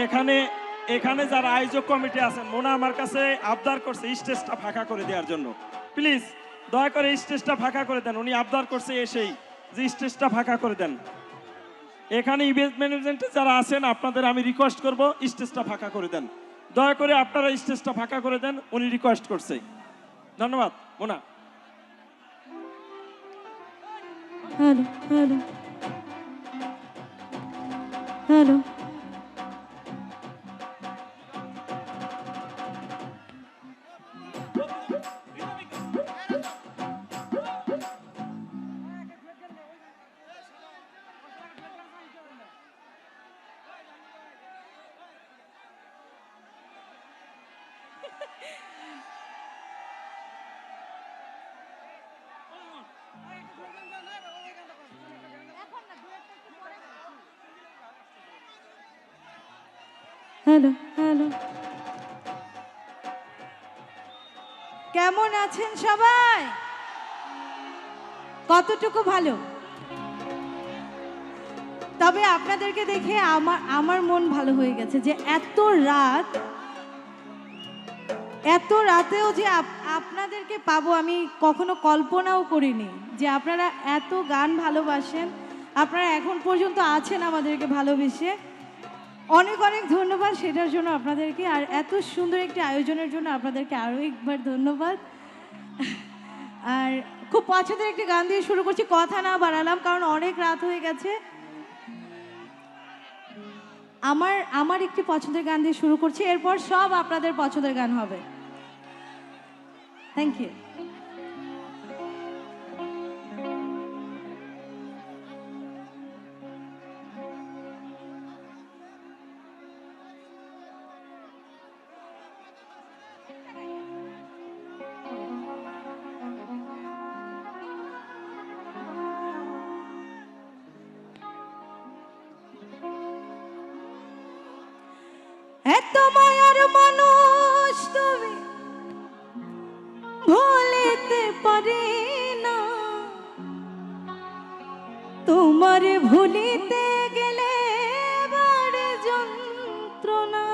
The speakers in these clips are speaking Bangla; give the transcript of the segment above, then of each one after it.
এখানে এখানে যারা আয়োজক কমিটি আছেন, মোনা আমার কাছে আবদার করছে স্টেজটা ফাঁকা করে দেওয়ার জন্য। প্লিজ দয়া করে স্টেজটা ফাঁকা করে দেন। উনি আবদার করছে এসেই যে স্টেজটা ফাঁকা করে দেন। এখানে ইভেন্ট ম্যানেজমেন্টে যারা আছেন আপনাদের আমি রিকোয়েস্ট করব স্টেজটা ফাঁকা করে দেন। দয়া করে আপনারা স্টেজটা ফাঁকা করে দেন, উনি রিকোয়েস্ট করছে। ধন্যবাদ Mona. Hello hello hello hello hello কেমন আছেন সবাই? কতটুকু ভালো? তবে আপনাদেরকে দেখে আমার মন ভালো হয়ে গেছে যে এত রাতেও যে আপনাদেরকে পাবো আমি কখনো কল্পনাও করিনি যে আপনারা এত গান ভালোবাসেন, আপনারা এখন পর্যন্ত আছেন আমাদেরকে ভালোবেসে। অনেক অনেক ধন্যবাদ সেটার জন্য আপনাদেরকে, আর এত সুন্দর একটি আয়োজনের জন্য আপনাদেরকে আরও একবার ধন্যবাদ। আর খুব পছন্দের একটি গান দিয়ে শুরু করছি, কথা না বাড়ালাম কারণ অনেক রাত হয়ে গেছে। আমার একটি পছন্দের গান দিয়ে শুরু করছি, এরপর সব আপনাদের পছন্দের গান হবে। Thank you. এত মায়ার মানুষ তুমি ভুলিতে পারি না, তোমার ভুলিতে গেলে বাড়ে যন্ত্রণা।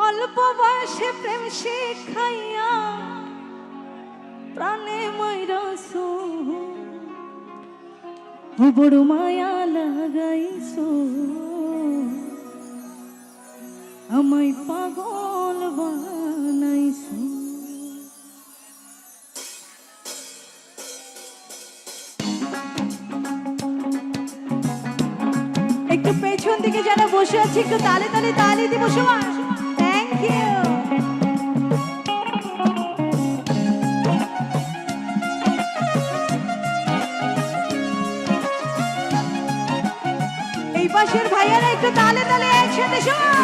অল্প বয়সে প্রেম শিখাইয়া প্রাণে মাইরাছো, বড় মায়া লাগাইছো, আমায় পাগল বানাইছো। একটু পেছন দিকে যারা বসে আছে একটু তালে তালে তালি দিব সবাই। Thank you. এই পাশের ভাইয়ারা একটু তালে তালে একসাথে সবাই।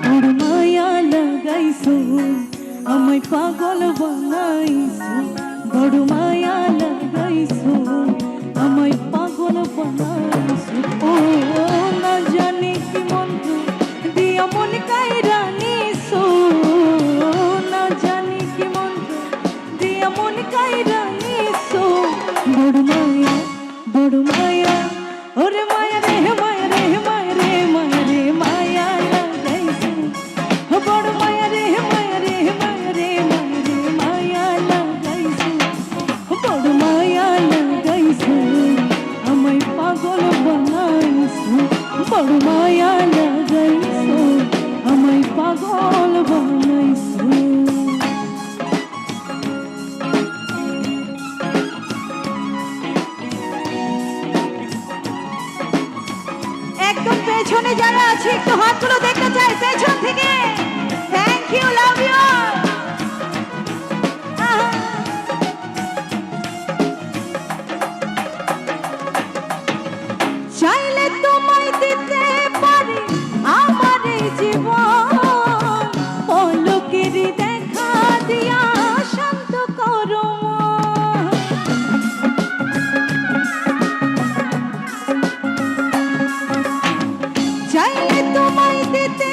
বড় মায়া লাগাইছো, আমায় পাগল বানাইছো, বড় মায়া লাগাইছো, আমায় পাগল বানাইছো। ও না জানি কি মন্ত্র দিয়া মন কাইরা নিছো, না জানি কি মন্ত্র দিয়া মন কাইরা নিছো। বড় মায়া ওরে মায়া রে মায়া রে মায়া রে মায়া রে মায়া লাগাইছো, বড় মায়া রে মায়া রে মায়া রে মায়া রে মায়া লাগাইছো, বড় মায়া লাগাইছো, আমায় পাগল বানাইছো, বড় মায়া লাগাইছো, আমায় পাগল বানাইছো। একদম পেছনে যারা আছে একটু হাতগুলো দেখতে চাই পেছন থেকে। Thank you, love you. চাইলে তোমায় দিতে পারি আমার এই জীবন, পলকের দেখা দিয়া শান্ত করো মন। চাইলে তোমায় দিতে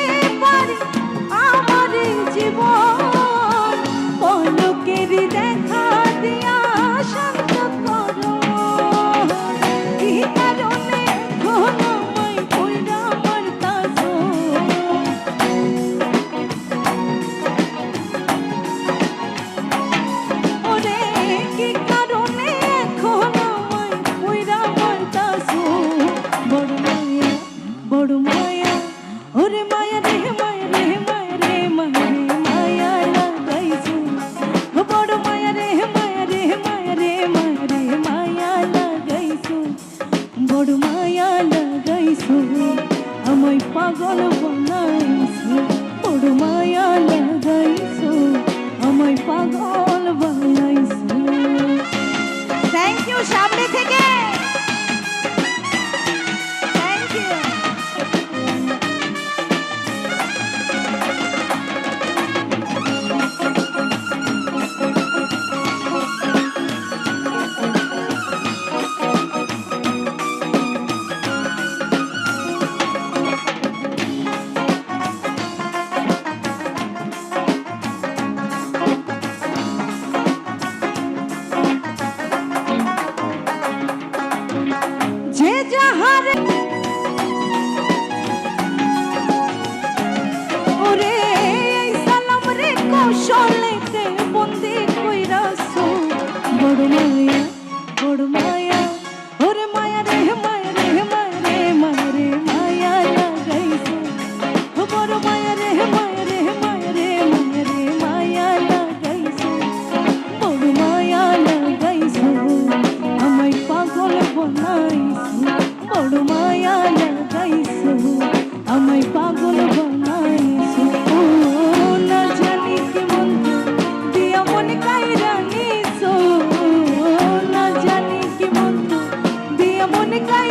অনেক